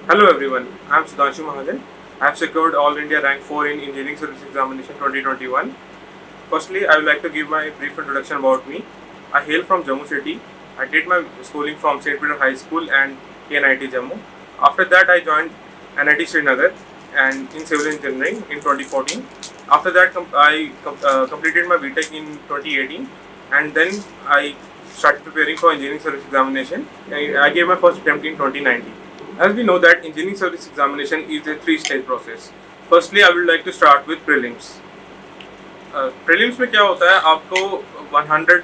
Hello everyone, I am Sudhanshu Mahajan. I have secured All India Rank 4 in Engineering Service Examination 2021. Firstly, I would like to give my brief introduction about me. I hail from Jammu City. I did my schooling from St. Peter High School and KNIT Jammu. After that, I joined NIT Srinagar and in Civil Engineering in 2014. After that, I completed my BTech in 2018 and then I started preparing for Engineering Service Examination. I gave my first attempt in 2019. As we know that engineering service examination is a three-stage process. Firstly, I would like to start with prelims. Prelims में क्या होता है, आपको 100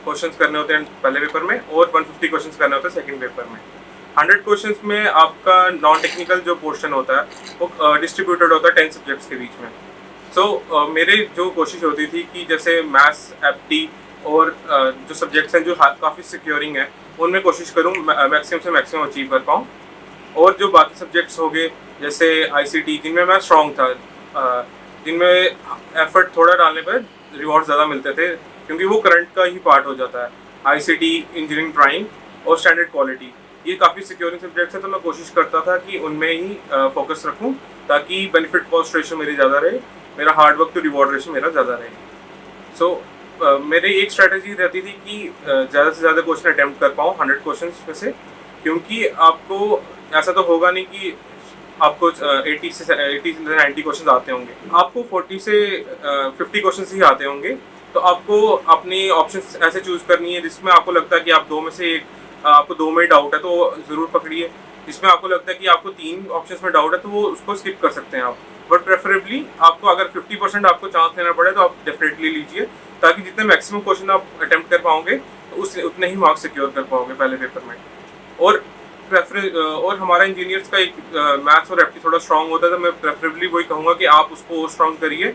questions करने होते हैं पहले paper में और 150 क्वेश्चंस करने होते हैं सेकंड पेपर में। 100 क्वेश्चंस में आपका नॉन टेक्निकल जो पोर्शन होता है वो डिस्ट्रीब्यूटेड होता है 10 सब्जेक्ट्स के बीच में। मेरे जो कोशिश होती थी कि जैसे मैथ्स, एप्टी और जो सब्जेक्ट्स हैं जो काफ़ी सिक्योरिंग है उनमें कोशिश करूँ मैक्सिमम से मैक्सिमम अचीव कर पाऊँ। और जो बाकी सब्जेक्ट्स हो गए जैसे आईसीटी जिनमें मैं स्ट्रॉन्ग था, जिनमें एफर्ट थोड़ा डालने पर रिवॉर्ड ज़्यादा मिलते थे क्योंकि वो करंट का ही पार्ट हो जाता है। आईसीटी, इंजीनियरिंग ड्राइंग और स्टैंडर्ड क्वालिटी ये काफ़ी सिक्योरिंग सब्जेक्ट्स हैं, तो मैं कोशिश करता था कि उनमें ही फोकस रखूं ताकि बेनिफिट कॉस्ट रेशो मेरी ज़्यादा रहे, मेरा hard work to reward ratio मेरा ज़्यादा रहे। मेरी एक स्ट्रैटेजी रहती थी कि ज़्यादा से ज़्यादा क्वेश्चन अटैम्प्ट कर पाऊँ 100 क्वेश्चन में से, क्योंकि आपको ऐसा तो होगा नहीं कि आपको 80 से 90 क्वेश्चन आते होंगे, आपको 40 से 50 क्वेश्चन ही आते होंगे। तो आपको अपनी ऑप्शंस ऐसे चूज करनी है जिसमें आपको लगता है कि आप दो में से आपको दो में डाउट है तो ज़रूर पकड़िए। जिसमें आपको लगता है कि आपको 3 ऑप्शंस में डाउट है तो वो उसको स्किप कर सकते हैं आप। बट प्रेफरेबली आपको अगर 50% आपको चांस लेना पड़े तो आप डेफिनेटली लीजिए, ताकि जितने मैक्सिमम क्वेश्चन आप अटेम्प्ट कर पाओगे तो उतने ही मार्क्स सिक्योर कर पाओगे पहले पेपर में। और और हमारा इंजीनियर्स का एक मैथ्स और एप्टी थोड़ा स्ट्रांग होता है, तो मैं प्रेफरेबली वही कहूँगा कि आप उसको स्ट्रांग करिए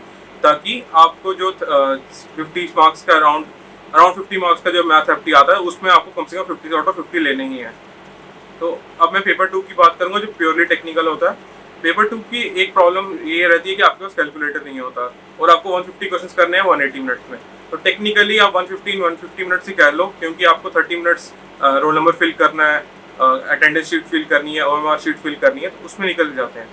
ताकि आपको जो 50 मार्क्स का अराउंड 50 मार्क्स का जो मैथ एप्टी आता है उसमें आपको कम से कम 50 आउट ऑफ 50 लेने ही है। तो अब मैं पेपर 2 की बात करूँगा जो प्योरली टेक्निकल होता है। पेपर 2 की एक प्रॉब्लम ये रहती है कि आपके पास कैलकुलेटर नहीं होता और आपको 150 क्वेश्चन करने हैं 180 मिनट्स में। तो टेक्निकली आप 150 मिनट्स ही कह लो, क्योंकि आपको 30 मिनट्स रोल नंबर फिल करना है, अटेंडेंस शीट फिल करनी है, ओएमआर शीट फिल करनी है, तो उसमें निकल जाते हैं।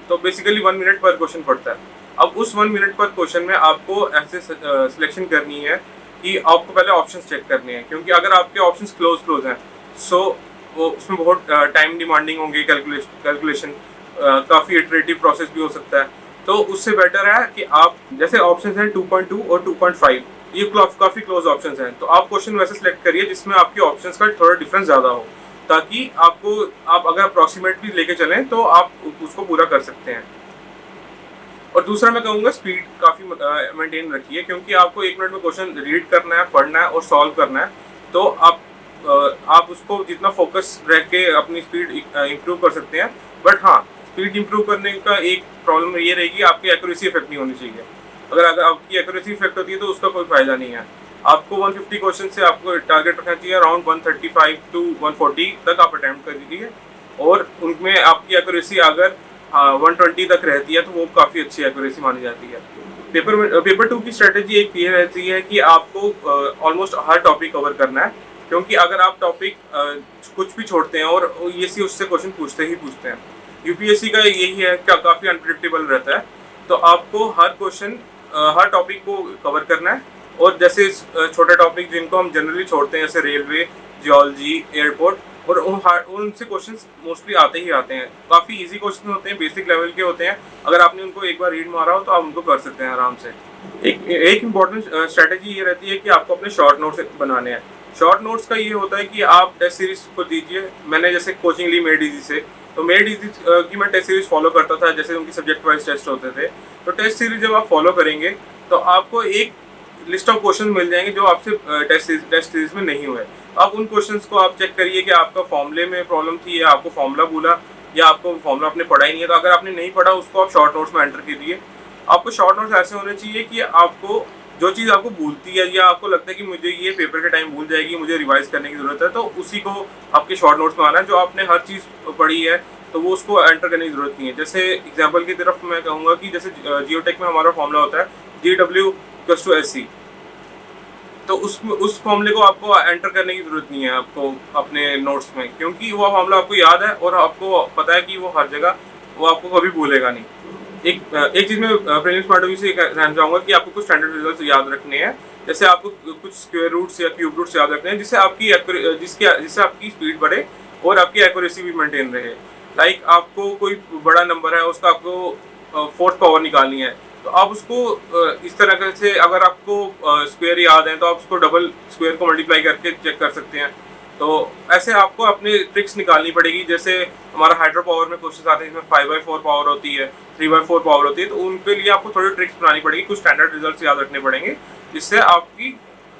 तो बेसिकली 1 मिनट पर क्वेश्चन पड़ता है। अब उस 1 मिनट पर क्वेश्चन में आपको ऐसे सिलेक्शन करनी है कि आपको पहले ऑप्शंस चेक करने हैं, क्योंकि अगर आपके ऑप्शंस क्लोज हैं सो वो उसमें बहुत टाइम डिमांडिंग होंगे, कैलकुलेशन काफ़ी इटरेटिव प्रोसेस भी हो सकता है। तो उससे बेटर है कि आप जैसे ऑप्शंस हैं 2.2 और 2.5, ये काफ़ी क्लोज ऑप्शंस हैं, तो आप क्वेश्चन वैसे सिलेक्ट करिए जिसमें आपके ऑप्शंस का थोड़ा डिफरेंस ज़्यादा हो, ताकि आप अगर अप्रॉक्सीमेट भी लेके चलें तो आप उसको पूरा कर सकते हैं। और दूसरा मैं कहूँगा स्पीड काफ़ी मेंटेन रखिए, क्योंकि आपको 1 मिनट में क्वेश्चन रीड करना है, पढ़ना है और सॉल्व करना है। तो आप उसको जितना फोकस रह के अपनी स्पीड इम्प्रूव कर सकते हैं। बट हाँ, स्पीड इम्प्रूव करने का एक प्रॉब्लम ये रहेगी, आपकी एक्यूरेसी इफेक्ट नहीं होनी चाहिए। अगर आपकी एक्यूरेसी इफेक्ट होती है तो उसका कोई फायदा नहीं है। आपको 150 क्वेश्चन से आपको टारगेट रखना चाहिए अराउंड 135 टू 140 तक आप अटैम्प्ट कर दीजिए, और उनमें आपकी एक्यूरेसी अगर 120 तक रहती है तो वो काफ़ी अच्छी एक्यूरेसी मानी जाती है। पेपर 2 की स्ट्रेटेजी एक ये रहती है कि आपको ऑलमोस्ट हर टॉपिक कवर करना है, क्योंकि अगर आप टॉपिक कुछ भी छोड़ते हैं और यूपीएससी उससे क्वेश्चन पूछते हैं। यूपीएससी का यही है कि काफ़ी अनप्रिडिक्टेबल रहता है, तो आपको हर टॉपिक को कवर करना है। और जैसे छोटे टॉपिक जिनको हम जनरली छोड़ते हैं जैसे रेलवे, जियोलॉजी, एयरपोर्ट, और उनसे क्वेश्चंस मोस्टली आते ही आते हैं। काफ़ी इजी क्वेश्चन होते हैं, बेसिक लेवल के होते हैं। अगर आपने उनको एक बार रीड मारा हो तो आप उनको कर सकते हैं आराम से। एक इम्पॉर्टेंट स्ट्रैटेजी ये रहती है कि आपको अपने शॉर्ट नोट्स बनाने हैं। शॉर्ट नोट्स का ये होता है कि आप टेस्ट सीरीज को दीजिए। मैंने जैसे कोचिंग ली मेड इजी से, तो मेड इजी की मैं टेस्ट सीरीज फॉलो करता था, जैसे उनकी सब्जेक्ट वाइज टेस्ट होते थे। तो टेस्ट सीरीज जब आप फॉलो करेंगे तो आपको एक लिस्ट ऑफ क्वेश्चन मिल जाएंगे जो आपसे टेस्ट सीरीज में नहीं हुए। अब उन क्वेश्चंस को आप चेक करिए कि आपका फॉर्मूले में प्रॉब्लम थी या आपको फॉर्मूला भूला या आपको फॉर्मूला आपने पढ़ा ही नहीं है। तो अगर आपने नहीं पढ़ा उसको आप शॉर्ट नोट्स में एंटर कीजिए। आपको शॉर्ट नोट्स ऐसे होने चाहिए कि आपको जो चीज़ आपको भूलती है या आपको लगता है कि मुझे ये पेपर के टाइम भूल जाएगी, मुझे रिवाइज करने की ज़रूरत है, तो उसी को आपके शॉर्ट नोट्स में आना है। जो आपने हर चीज़ पढ़ी है तो वो उसको एंटर करने की ज़रूरत नहीं है। जैसे एग्जाम्पल की तरफ मैं कहूँगा कि जैसे जियोटेक में हमारा फॉर्मूला होता है GW + SC। तो उस फॉर्मूले को आपको एंटर करने की ज़रूरत नहीं है आपको अपने नोट्स में, क्योंकि वो फॉर्मूला आपको याद है और आपको पता है कि वो हर जगह वो आपको कभी भूलेगा नहीं। एक चीज़ मैं प्रीलिम्स पॉइंट ऑफ व्यू से ये कहना चाहूँगा कि आपको कुछ स्टैंडर्ड रिजल्ट्स याद रखने हैं। जैसे आपको कुछ स्क्वायर रूट्स या क्यूब रूट्स याद रखने हैं, जिससे आपकी स्पीड बढ़े और आपकी एक्यूरेसी भी मेंटेन रहे। लाइक आपको कोई बड़ा नंबर है, उसका आपको फोर्थ पावर निकालनी है, तो आप उसको इस तरह से, अगर आपको स्क्वायर याद है तो आप उसको डबल स्क्वायर को मल्टीप्लाई करके चेक कर सकते हैं। तो ऐसे आपको अपनी ट्रिक्स निकालनी पड़ेगी। जैसे हमारा हाइड्रो पावर में क्वेश्चन आते हैं जिसमें 5/4 पावर होती है, 3/4 पावर होती है, तो उनके लिए आपको थोड़ी ट्रिक्स बनानी पड़ेगी, कुछ स्टैंडर्ड रिजल्ट्स याद रखने पड़ेंगे, जिससे आपकी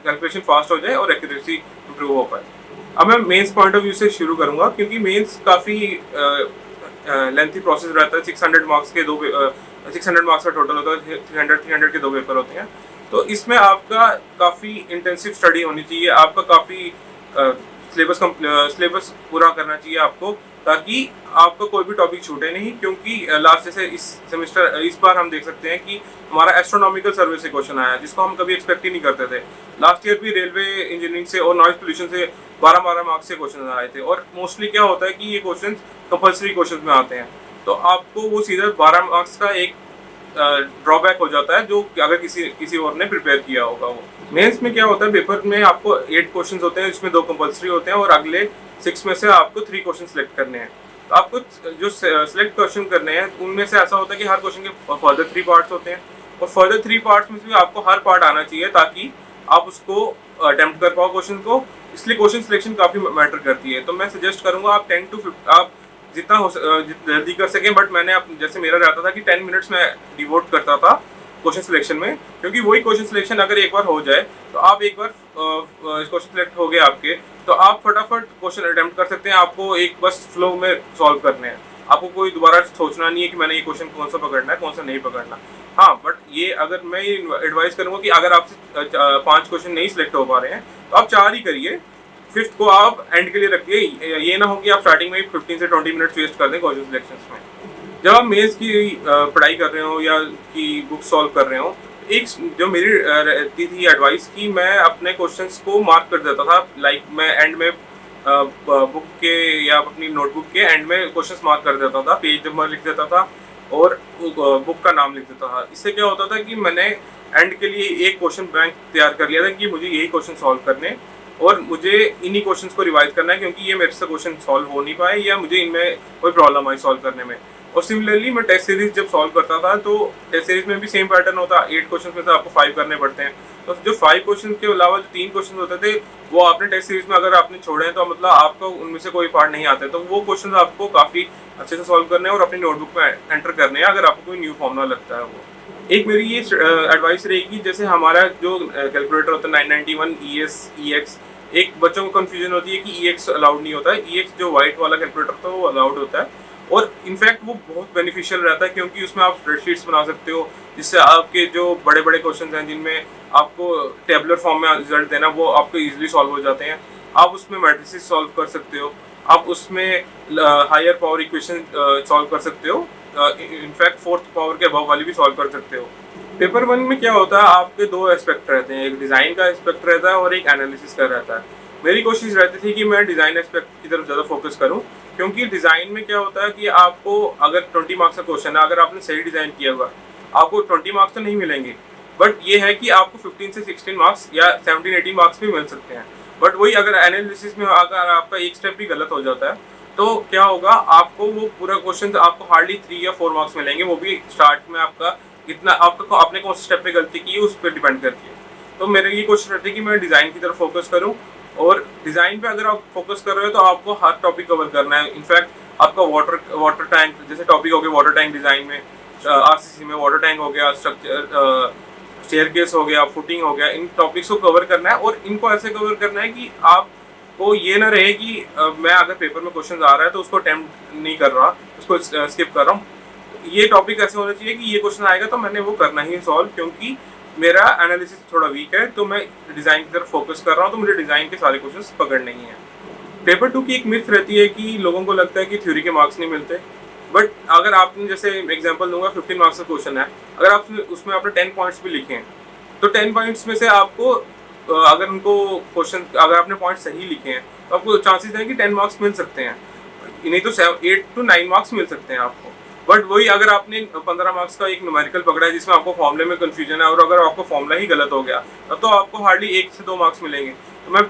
कैलकुलेशन फास्ट हो जाए और एक्यूरेसी इंप्रूव हो पाए। अब मैं मेंस पॉइंट ऑफ व्यू से शुरू करूंगा, क्योंकि मेंस काफ़ी लेंथी प्रोसेस रहता है। 600 मार्क्स के 600 मार्क्स का टोटल होता है, 300 के 2 पेपर होते हैं। तो इसमें आपका काफ़ी इंटेंसिव स्टडी होनी चाहिए, आपका काफ़ी सिलेबस पूरा करना चाहिए आपको, ताकि आपका कोई भी टॉपिक छूटे नहीं। क्योंकि लास्ट जैसे इस बार हम देख सकते हैं कि हमारा एस्ट्रोनॉमिकल सर्वे से क्वेश्चन आया, जिसको हम कभी एक्सपेक्ट ही नहीं करते थे। लास्ट ईयर भी रेलवे इंजीनियरिंग से और नॉइज पोल्यूशन से 12 मार्क्स से क्वेश्चन आए थे, और मोस्टली क्या होता है कि ये क्वेश्चन कंपल्सरी क्वेश्चन में आते हैं, तो आपको वो सीधा 12 मार्क्स का एक ड्रॉबैक हो जाता है, जो अगर किसी और ने प्रिपेयर किया होगा। वो मेंस में क्या होता है, पेपर में आपको 8 क्वेश्चन होते हैं, जिसमें 2 कंपल्सरी होते हैं और अगले 6 में से आपको 3 क्वेश्चन सिलेक्ट करने हैं। तो आपको जो सिलेक्ट क्वेश्चन करने हैं उनमें से ऐसा होता है कि हर क्वेश्चन के फर्दर 3 पार्ट्स होते हैं, और फर्दर 3 पार्ट्स में से आपको हर पार्ट आना चाहिए, ताकि आप उसको अटेम्प्ट कर पाओ क्वेश्चन को। इसलिए क्वेश्चन सिलेक्शन काफ़ी मैटर करती है। तो मैं सजेस्ट करूँगा आप 10 to 15 आप जितना जल्दी कर सकें, बट मैंने जैसे मेरा रहता था कि 10 मिनट्स में डिवोट करता था क्वेश्चन सिलेक्शन में, क्योंकि वही क्वेश्चन सिलेक्शन अगर एक बार हो जाए, तो आप एक बार क्वेश्चन सिलेक्ट हो गए आपके, तो आप फटाफट क्वेश्चन अटेम्प्ट कर सकते हैं। आपको एक बस फ्लो में सॉल्व करने हैं, आपको कोई दोबारा सोचना नहीं है कि मैंने ये क्वेश्चन कौन सा पकड़ना है, कौन सा नहीं पकड़ना। हाँ, बट ये अगर मैं एडवाइस करूँगा कि अगर आपसे 5 क्वेश्चन नहीं सिलेक्ट हो पा रहे हैं, तो आप 4 ही करिए, 5th को आप एंड के लिए रखिए। ये ना हो कि आप स्टार्टिंग में 15 से 20 मिनट्स वेस्ट कर दें क्वेश्चन सिलेक्शंस में। जब आप मेंस की पढ़ाई कर रहे हो या की बुक सॉल्व कर रहे हो, एक जो मेरी रहती थी एडवाइस कि मैं अपने क्वेश्चंस को मार्क कर देता था। लाइक मैं एंड में बुक के या अपनी नोटबुक के एंड में क्वेश्चंस मार्क कर देता था, पेज नंबर लिख देता था और बुक का नाम लिख देता था। इससे क्या होता था कि मैंने एंड के लिए एक क्वेश्चन बैंक तैयार कर लिया था कि मुझे यही क्वेश्चन सॉल्व करने और मुझे इन्हीं क्वेश्चंस को रिवाइज करना है, क्योंकि ये मेरे से क्वेश्चन सॉल्व हो नहीं पाए या मुझे इनमें कोई प्रॉब्लम आई सॉल्व करने में। और सिमिलरली मैं टेस्ट सीरीज जब सॉल्व करता था, तो टेस्ट सीरीज में भी सेम पैटर्न होता है। 8 क्वेश्चन में से आपको 5 करने पड़ते हैं, तो जो 5 क्वेश्चन के अलावा जो 3 क्वेश्चन होते थे, वो आपने टेस्ट सीरीज में अगर आपने छोड़े हैं, तो मतलब आपको उनमें से कोई पार्ट नहीं आते, तो वो क्वेश्चन आपको काफ़ी अच्छे से सॉल्व करने हैं और अपनी नोटबुक में एंटर करने हैं, अगर आपको कोई न्यू फॉर्मूला लगता है। वो एक मेरी ये एडवाइस रहेगी, जैसे हमारा जो कैलकुलेटर होता है 991 ES EX, एक बच्चों को कन्फ्यूजन होती है कि EX अलाउड नहीं होता है। EX जो वाइट वाला कैलकुलेटर था वो अलाउड होता है, और इनफैक्ट वो बहुत बेनिफिशियल रहता है, क्योंकि उसमें आप स्प्रेडशीट्स बना सकते हो, जिससे आपके जो बड़े बड़े क्वेश्चन हैं जिनमें आपको टेबुलर फॉर्म में रिजल्ट देना, वो आपको ईजिली सॉल्व हो जाते हैं। आप उसमें मैट्रिसेस सॉल्व कर सकते हो, आप उसमें हायर पावर इक्वेशन सॉल्व कर सकते हो, इनफैक्ट 4th पावर के अबव वाली भी सॉल्व कर सकते हो। पेपर 1 में क्या होता है, आपके 2 एस्पेक्ट रहते हैं, एक डिज़ाइन का एस्पेक्ट रहता है और एक एनालिसिस का रहता है। मेरी कोशिश रहती थी कि मैं डिज़ाइन एस्पेक्ट की तरफ ज़्यादा फोकस करूं, क्योंकि डिज़ाइन में क्या होता है कि आपको अगर 20 मार्क्स का क्वेश्चन है, अगर आपने सही डिज़ाइन किया हुआ, आपको 20 मार्क्स तो नहीं मिलेंगे, बट ये है कि आपको 15 से 16 मार्क्स या 17-18 मार्क्स भी मिल सकते हैं। बट वही अगर एनालिसिस में अगर आपका एक स्टेप भी गलत हो जाता है, तो क्या होगा, आपको वो पूरा क्वेश्चन आपको हार्डली 3 या 4 मार्क्स मिलेंगे, वो भी स्टार्ट में आपका कितना आपका आपने कौन से स्टेप पे गलती की है उस पर डिपेंड करती है। तो मेरी ये कोशिश रहती है कि मैं डिज़ाइन की तरफ फोकस करूं, और डिज़ाइन पे अगर आप फोकस कर रहे हो तो आपको हर टॉपिक कवर करना है। इनफैक्ट आपका वाटर टैंक जैसे टॉपिक हो गया, वाटर टैंक डिज़ाइन में RCC में वाटर टैंक हो गया, स्ट्रक्चर स्टेयरकेस हो गया, फुटिंग हो गया, इन टॉपिक्स को कवर करना है, और इनको ऐसे कवर करना है कि आपको ये ना रहे कि मैं अगर पेपर में क्वेश्चन आ रहा है तो उसको अटेम्प्ट नहीं कर रहा, उसको स्किप कर रहा हूँ। ये टॉपिक ऐसे होना चाहिए कि ये क्वेश्चन आएगा तो मैंने वो करना ही सॉल्व, क्योंकि मेरा एनालिसिस थोड़ा वीक है, तो मैं डिज़ाइन की तरफ फोकस कर रहा हूँ, तो मुझे डिज़ाइन के सारे क्वेश्चंस पकड़ने ही हैं। पेपर 2 की एक मिथ रहती है कि लोगों को लगता है कि थ्योरी के मार्क्स नहीं मिलते, बट अगर आपने जैसे एग्जांपल दूंगा 15 मार्क्स का क्वेश्चन है, अगर आप उसमें आपने 10 पॉइंट्स भी लिखे हैं, तो 10 पॉइंट्स में से आपको अगर उनको क्वेश्चन, अगर आपने पॉइंट सही लिखे हैं तो आपको चांसेस हैं कि 10 मार्क्स मिल सकते हैं, नहीं तो 8 to 9 मार्क्स मिल सकते हैं आपको। बट वही अगर आपने 15 मार्क्स का एक न्यूमेरिकल पकड़ा है जिसमें आपको फॉर्मूले में कंफ्यूजन है, और अगर आपको फॉर्मूला ही गलत हो गया तब तो आपको हार्डली 1 से 2 मार्क्स मिलेंगे। तो मैं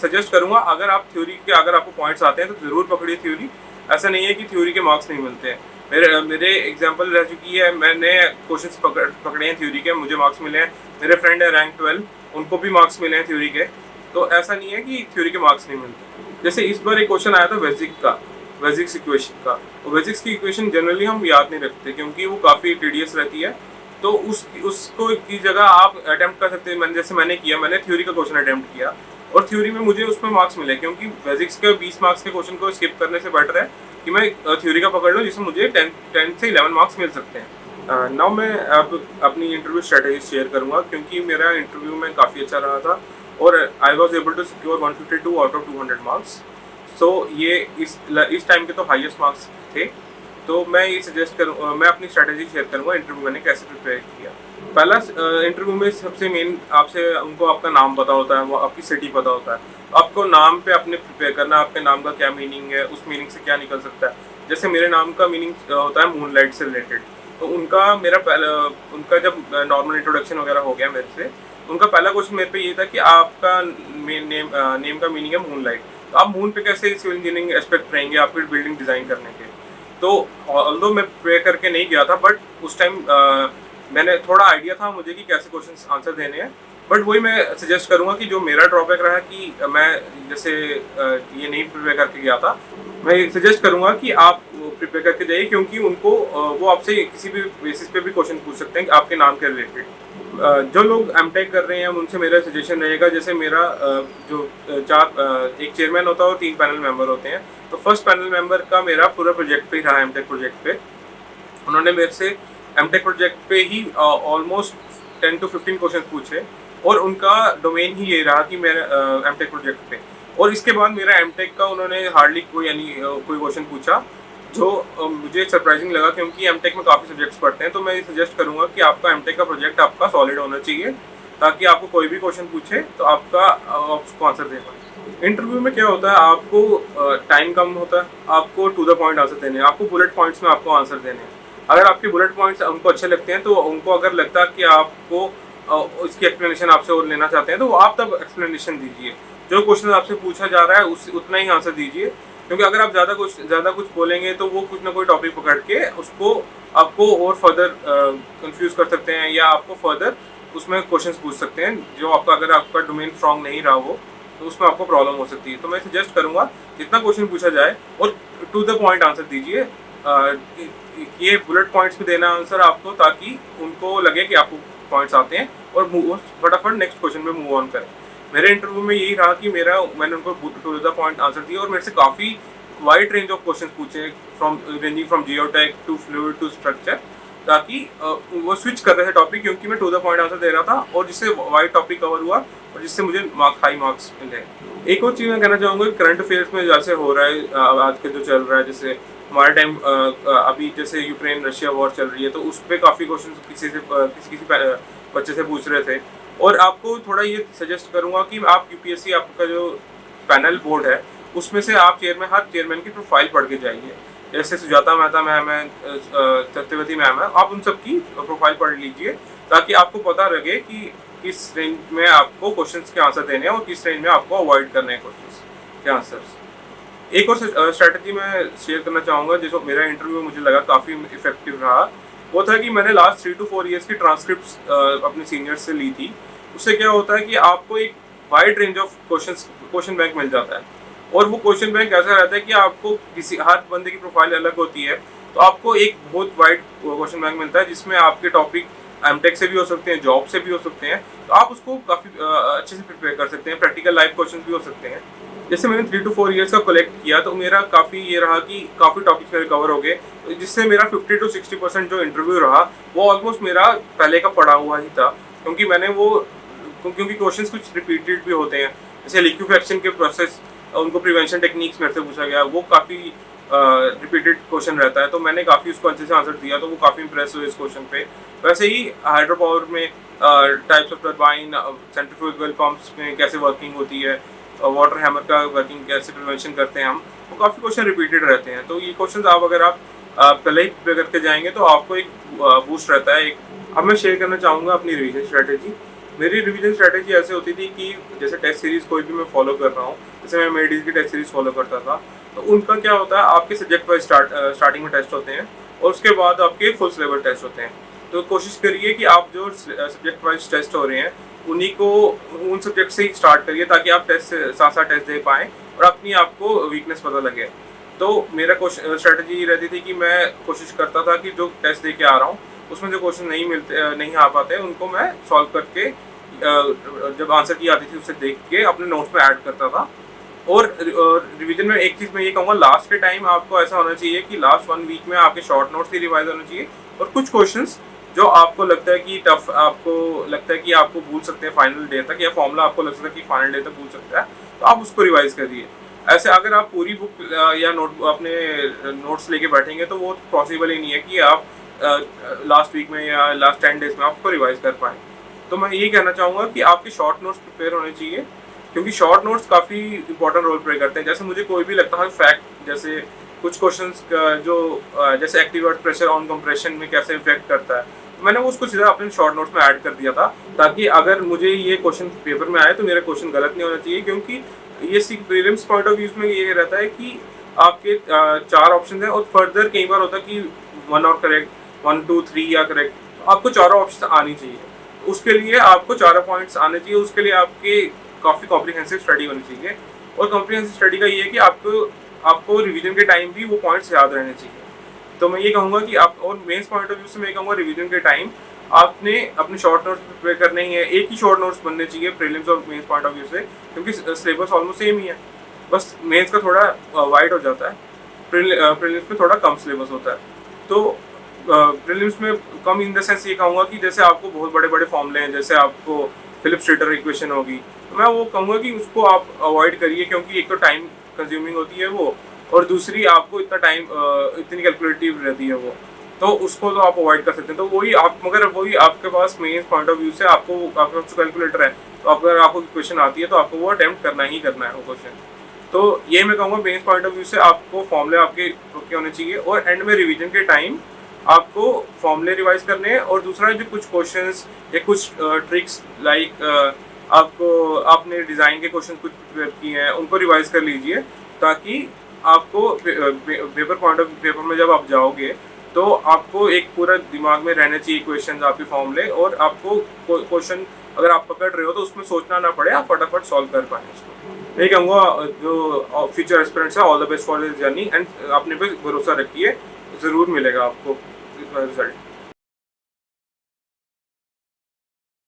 सजेस्ट करूंगा, अगर आप थ्योरी के अगर आपको पॉइंट्स आते हैं तो ज़रूर पकड़िए थ्योरी। ऐसा नहीं है कि थ्योरी के मार्क्स नहीं मिलते हैं। मेरे एग्जाम्पल रह चुकी है, मैंने क्वेश्चन पकड़े हैं थ्योरी के, मुझे मार्क्स मिले हैं। मेरे फ्रेंड है रैंक 12, उनको भी मार्क्स मिले हैं थ्योरी के। तो ऐसा नहीं है कि थ्योरी के मार्क्स नहीं मिलते। जैसे इस बार एक क्वेश्चन आया था वेजिक्स इक्वेशन का। तो वेजिक्स की इक्वेशन जनरली हम याद नहीं रखते क्योंकि वो काफ़ी टीडियस रहती है। तो उसको की जगह आप अटेम्प्ट कर सकते हैं। जैसे मैंने किया, मैंने थ्योरी का क्वेश्चन अटेम्प्ट किया और थ्योरी में मुझे उसमें मार्क्स मिले, क्योंकि वेजिक्स के 20 मार्क्स के क्वेश्चन को स्किप करने से बेटर है कि मैं थ्योरी का पकड़ लूँ जिसमें मुझे 10 से 11 मार्क्स मिल सकते हैं। नाउ मैं अब अपनी इंटरव्यू स्ट्रेटेजी शेयर करूँगा, क्योंकि मेरा इंटरव्यू में काफ़ी अच्छा रहा था और I was able to secure 152 out of 200 marks. So ये इस टाइम के तो हाईएस्ट मार्क्स थे। तो मैं ये सजेस्ट करूँ, मैं अपनी स्ट्रेटेजी शेयर करूँगा इंटरव्यू मैंने कैसे प्रिपेयर किया। पहला, इंटरव्यू में सबसे मेन आपसे उनको आपका नाम पता होता है, वो आपकी सिटी पता होता है। आपको नाम पे अपने प्रिपेयर करना, आपके नाम का क्या मीनिंग है, उस मीनिंग से क्या निकल सकता है। जैसे मेरे नाम का मीनिंग होता है मूनलाइट से रिलेटेड। तो उनका जब नॉर्मल इंट्रोडक्शन वगैरह हो गया मेरे से, उनका पहला क्वेश्चन मेरे पे ये था कि आपका नेम का मीनिंग है मूनलाइट। तो आप मून पे कैसे सिविल इंजीनियरिंग एस्पेक्ट रहेंगे आपके बिल्डिंग डिज़ाइन करने के। तो ऑल्दो मैं प्रिपेयर करके नहीं गया था, बट उस टाइम मैंने थोड़ा आइडिया था मुझे कि कैसे क्वेश्चन आंसर देने हैं। बट वही मैं सजेस्ट करूँगा कि जो मेरा ड्रॉबैक रहा कि मैं जैसे ये नहीं प्रिपेयर करके गया था, मैं सजेस्ट करूँगा कि आप प्रिपेयर करके जाइए, क्योंकि उनको वो आपसे किसी भी बेसिस पे भी क्वेश्चन पूछ सकते हैं आपके नाम के रिलेटेड। जो लोग एमटेक कर रहे हैं उनसे मेरा सजेशन रहेगा, जैसे मेरा एक चेयरमैन होता है और 3 पैनल मेंबर होते हैं। तो फर्स्ट पैनल मेंबर का मेरा पूरा प्रोजेक्ट पे ही रहा, एमटेक प्रोजेक्ट पे। उन्होंने मेरे से एमटेक प्रोजेक्ट पे ही ऑलमोस्ट 10 to 15 क्वेश्चन पूछे और उनका डोमेन ही ये रहा कि मेरा एमटेक प्रोजेक्ट पे। और इसके बाद मेरा एमटेक का उन्होंने हार्डली कोई क्वेश्चन पूछा, जो मुझे सरप्राइजिंग लगा, क्योंकि एमटेक में काफ़ी सब्जेक्ट्स पढ़ते हैं। तो मैं ये सजेस्ट करूँगा कि आपका एमटेक का प्रोजेक्ट आपका सॉलिड होना चाहिए, ताकि आपको कोई भी क्वेश्चन पूछे तो आप उसको आंसर दे पाए। इंटरव्यू में क्या होता है, आपको टाइम कम होता है, आपको टू द पॉइंट आंसर देने हैं, आपको बुलेट पॉइंट्स में आपको आंसर देने हैं। अगर आपके बुलेट पॉइंट्स उनको अच्छे लगते हैं, तो उनको अगर लगता है कि आपको इसकी एक्सप्लेनेशन आपसे और लेना चाहते हैं, तो आप तब एक्सप्लेनेशन दीजिए। जो क्वेश्चन आपसे पूछा जा रहा है उतना ही आंसर दीजिए, क्योंकि अगर आप ज़्यादा कुछ बोलेंगे तो वो कुछ ना कोई टॉपिक पकड़ के उसको आपको और फर्दर कंफ्यूज कर सकते हैं, या आपको फर्दर उसमें क्वेश्चंस पूछ सकते हैं जो अगर आपका डोमेन स्ट्रांग नहीं रहा हो तो उसमें आपको प्रॉब्लम हो सकती है। तो मैं सजेस्ट करूँगा जितना क्वेश्चन पूछा जाए और टू द पॉइंट आंसर दीजिए। ये बुलेट पॉइंट्स में देना आंसर आपको, ताकि उनको लगे कि आपको पॉइंट्स आते हैं और फटाफट नेक्स्ट क्वेश्चन में मूव ऑन करें। मेरे इंटरव्यू में यही रहा कि मैंने उनको टू द पॉइंट आंसर दिया और मेरे से काफ़ी वाइड रेंज ऑफ क्वेश्चन पूछे, ranging from geotech to fluid to structure, ताकि वो स्विच कर रहे थे टॉपिक, क्योंकि मैं टू द पॉइंट आंसर दे रहा था और जिससे वाइड टॉपिक कवर हुआ और जिससे मुझे हाई मार्क्स मिले। एक और चीज़ मैं कहना चाहूँगा, करंट अफेयर्स में जैसे हो रहा है आज के जो चल रहा है, जैसे हमारे टाइम अभी जैसे यूक्रेन रशिया वॉर चल रही है, तो उस पर काफ़ी क्वेश्चन किसी बच्चे से पूछ रहे थे। और आपको थोड़ा ये सजेस्ट करूँगा कि आप यूपीएससी आपका जो पैनल बोर्ड है उसमें से आप हर चेयरमैन की प्रोफाइल पढ़ के जाइए। जैसे सुजाता मेहता मैम है, सत्यवती मैम है, आप उन सब की प्रोफाइल पढ़ लीजिए, ताकि आपको पता लगे कि किस रेंज में आपको क्वेश्चंस के आंसर देने हैं और किस रेंज में आपको अवॉइड करने हैं क्वेश्चंस के आंसर्स। एक और स्ट्रैटेजी मैं शेयर करना चाहूँगा जो मेरा इंटरव्यू मुझे लगा काफ़ी इफेक्टिव रहा, वो था कि मैंने लास्ट 3 to 4 ईयर्स की ट्रांसक्रिप्ट्स अपने सीनियर्स से ली थी। उससे क्या होता है कि आपको एक wide range of question bank मिल जाता है, और वो क्वेश्चन बैंक ऐसा रहता है कि आपको हर बंदे की प्रोफाइल अलग होती है, तो आपको एक बहुत वाइड क्वेश्चन बैंक मिलता है जिसमें आपके टॉपिक एमटेक से भी हो सकते हैं, जॉब से भी हो सकते हैं, तो आप उसको काफ़ी अच्छे से प्रिपेयर कर सकते हैं। प्रैक्टिकल लाइफ क्वेश्चन भी हो सकते हैं। जैसे मैंने 3 to 4 ईयर्स का कलेक्ट किया, तो मेरा काफ़ी ये रहा कि काफ़ी टॉपिक्स मेरे कवर हो गए, जिससे मेरा 50 to 60% जो इंटरव्यू रहा वो ऑलमोस्ट मेरा पहले का पढ़ा हुआ ही था, क्योंकि क्वेश्चंस कुछ रिपीटेड भी होते हैं। जैसे लिक्विफेक्शन के प्रोसेस, उनको प्रिवेंशन टेक्निक्स मेरे से पूछा गया, वो काफ़ी रिपीटेड क्वेश्चन रहता है, तो मैंने काफ़ी उसको अच्छे से आंसर दिया, तो वो काफ़ी इंप्रेस हुए इस क्वेश्चन पे। वैसे ही हाइड्रो पावर में types of turbine, centrifugal pumps में कैसे वर्किंग होती है, वाटर हैमर का वर्किंग कैसे प्रिवेंशन करते हैं हम, वो काफ़ी क्वेश्चन रिपीटेड रहते हैं। तो ये क्वेश्चन आप अगर आप पहले ही प्रिपेयर करके जाएंगे तो आपको एक बूस्ट रहता है। अब मैं शेयर करना चाहूँगा अपनी रिवीजन स्ट्रेटेजी। मेरी रिवीजन स्ट्रेटेजी ऐसे होती थी कि जैसे टेस्ट सीरीज़ कोई भी मैं फॉलो कर रहा हूँ, जैसे मैं मेडीज की टेस्ट सीरीज़ फॉलो करता था, तो उनका क्या होता है, आपके सब्जेक्ट वाइज स्टार्टिंग में टेस्ट होते हैं और उसके बाद आपके फुल सिलेबस टेस्ट होते हैं। तो कोशिश करिए कि आप जो सब्जेक्ट वाइज टेस्ट हो रहे हैं उन्हीं को उन सब्जेक्ट से ही स्टार्ट करिए, ताकि आप टेस्ट साथ साथ टेस्ट दे पाएँ और अपनी आपको वीकनेस पता लगे। तो मेरा स्ट्रेटजी ये रहती थी कि मैं कोशिश करता था कि जो टेस्ट दे के आ रहा हूँ उसमें जो क्वेश्चन नहीं आ पाते उनको मैं सॉल्व करके जब आंसर की आती थी उसे देख के अपने नोट्स में ऐड करता था। और रिवीजन में एक चीज़ मैं ये कहूँगा, लास्ट के टाइम आपको ऐसा होना चाहिए कि लास्ट 1 वीक में आपके शॉर्ट नोट्स ही रिवाइज होने चाहिए, और कुछ क्वेश्चंस जो आपको लगता है कि टफ, आपको लगता है कि आपको भूल सकते हैं फाइनल डे तक, या फॉर्मूला आपको लगता है कि फाइनल डे तक भूल सकता है, तो आप उसको रिवाइज करिए। ऐसे अगर आप पूरी बुक या नोट अपने नोट्स लेके बैठेंगे तो वो पॉसिबल ही नहीं है कि आप लास्ट वीक में या लास्ट 10 डेज में आपको रिवाइज कर पाएँ। तो मैं ये कहना चाहूँगा कि आपके शॉर्ट नोट्स प्रिपेयर होने चाहिए, क्योंकि शॉर्ट नोट्स काफ़ी इंपॉर्टेंट रोल प्ले करते हैं। जैसे मुझे कोई भी लगता है फैक्ट, जैसे कुछ क्वेश्चंस का जो जैसे active earth pressure on compression में कैसे इफेक्ट करता है, मैंने वो उसको सीधा अपने शॉर्ट नोट्स में ऐड कर दिया था, ताकि अगर मुझे ये क्वेश्चन पेपर में आए तो मेरा क्वेश्चन गलत नहीं होना चाहिए। क्योंकि ये प्रीलिम्स पॉइंट ऑफ व्यू में ये रहता है कि आपके 4 ऑप्शन हैं और फर्दर कई बार होता है कि 1 और करेक्ट, 1 2 3 या करेक्ट, तो आपको चारों ऑप्शन आनी चाहिए। उसके लिए आपको चारों पॉइंट्स आने चाहिए, उसके लिए आपके काफ़ी कॉम्प्रिहेंसिव स्टडी होनी चाहिए। और कॉम्प्रिहेंसिव स्टडी का ये है कि आपको रिवीजन के टाइम भी वो पॉइंट्स याद रहने चाहिए। तो मैं ये कहूँगा कि आप, और मेंस पॉइंट ऑफ व्यू से मैं कहूँगा रिवीजन के टाइम आपने अपने शॉर्ट नोट्स प्रिपेयर करने ही है। एक ही शॉर्ट नोट्स बनने चाहिए प्रीलिम्स और मेंस पॉइंट ऑफ व्यू से, क्योंकि सिलेबस ऑलमोस्ट सेम ही है, बस मेंस का थोड़ा वाइड हो जाता है, प्रीलिम्स में थोड़ा कम सिलेबस होता है। तो प्रीलिम्स में कम इन द सेंस ये कहूँगा कि जैसे आपको बहुत बड़े बड़े फॉर्मूले हैं, जैसे आपको फिलिप्स रीटर इक्वेशन होगी, तो मैं वो कहूँगा कि उसको आप अवॉइड करिए, क्योंकि एक तो टाइम कंज्यूमिंग होती है वो, और दूसरी आपको इतनी कैलकुलेटिव रहती है वो, तो उसको तो आप अवॉइड कर सकते हैं। तो वही आप, मगर वही आपके पास मेन पॉइंट ऑफ व्यू से आपके पास कैलकुलेटर है, तो अगर आपको क्वेश्चन आती है तो आपको वो अटेम्प्ट करना ही करना है वो क्वेश्चन। तो ये मैं कहूँगा मेन पॉइंट ऑफ व्यू से आपको फॉर्मूले आपके ओके होने चाहिए, और एंड में रिवीजन के टाइम आपको फॉर्मूले रिवाइज करने हैं। और दूसरा जो कुछ क्वेश्चंस या कुछ ट्रिक्स लाइक आपने डिज़ाइन के क्वेश्चन कुछ प्रिपेयर किए हैं उनको रिवाइज कर लीजिए, ताकि आपको पेपर में जब आप जाओगे तो आपको एक पूरा दिमाग में रहना चाहिए क्वेश्चन आपके फॉर्मूले, और आपको क्वेश्चन अगर आप पकड़ रहे हो तो उसमें सोचना ना पड़े, आप फटाफट सॉल्व कर पाएँ उसको। मैं कहूँगा जो फ्यूचर एस्पिरेंट्स है, all the best for this journey, and अपने पे भरोसा रखिए, ज़रूर मिलेगा आपको रिजल्ट।